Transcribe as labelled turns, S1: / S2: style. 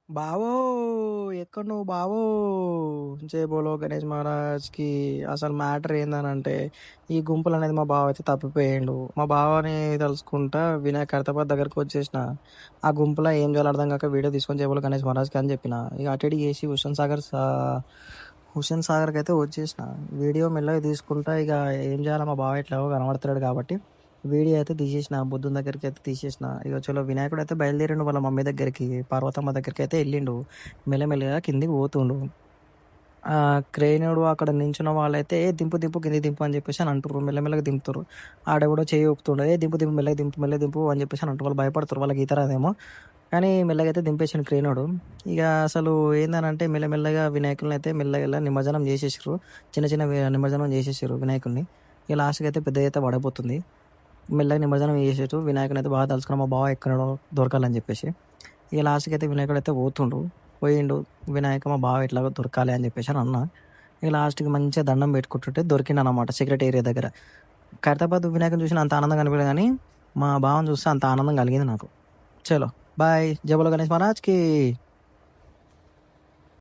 S1: బావో ఎక్కడ నువ్వు బావో జై బోలో గణేష్ మహారాజ్కి. అసలు మ్యాటర్ ఏందనంటే ఈ గుంపులు అనేది మా బావ అయితే తప్పిపోయిండు. మా బావని తలుసుకుంటా వినాయక కర్తపతి దగ్గరకు వచ్చేసిన. ఆ గుంపులో ఏం చేయాలో అర్థం కాక వీడియో తీసుకొని జై బోలో గణేష్ మహారాజ్కి అని చెప్పిన. ఇక అటు ఇటు చేసి హుస్సేన్ సాగర్కి అయితే వచ్చేసిన. వీడియో మెల్లగా తీసుకుంటా ఇక ఏం చేయాలో మా బావ ఎట్లాగో కనబడతాడు కాబట్టి వీడియో అయితే తీసేసిన. బుద్ధుని దగ్గరికి అయితే తీసేసిన. ఇక చలో వినాయకుడు అయితే బయలుదేరిండు వాళ్ళ మమ్మీ దగ్గరికి, పార్వతమ్మ దగ్గరికి అయితే వెళ్ళిండు. మెల్లమెల్లగా కిందికి పోతుండు. క్రేనుడు అక్కడ నించున్న వాళ్ళైతే ఏ దింపు దింపు కింది దింపు అని చెప్పేసి అని అంటారు. మెల్లమెల్లగా దింపుతారు. ఆడెవడో చేయి ఊపుతుండే ఏ దింపు దింపు మెల్లగా దింపు మెల్లగా దింపు అని చెప్పేసి అని అంటారు. వాళ్ళు భయపడతారు, వాళ్ళకి ఈత రాదేమో కానీ మెల్లగా అయితే దింపేసాడు క్రేనుడు. ఇక అసలు ఏందనంటే మెల్లమెల్లగా వినాయకుల్ని అయితే మెల్లగా నిమజ్జనం చేసేసారు. చిన్న చిన్న నిమజ్జనం చేసేసారు వినాయకుడిని. ఇక లాస్ట్కి అయితే పెద్ద అయితే పడబోతుంది. మెల్లగా నిమజ్జనం చేసేటు వినాయకుని అయితే బాగా తలుచుకున్నాం మా బావ ఎక్కడో దొరకాలని చెప్పేసి. ఇక లాస్ట్కి అయితే వినాయకుడు అయితే పోయిండు. వినాయక మా బావ ఎట్లాగో దొరకాలి అని చెప్పేసి అని అన్నా. ఇక లాస్ట్కి మంచిగా దండం పెట్టుకుంటుంటే దొరికిండు అనమాట సెక్రటరీ ఏరియా దగ్గర. ఖైరతాబాద్ వినాయకుని చూసిన అంత ఆనందం కనిపించలేదు కానీ మా బావని చూస్తే అంత ఆనందం కలిగింది నాకు. చలో బాయ్. జై బోలో గణేష్ మహారాజ్కి.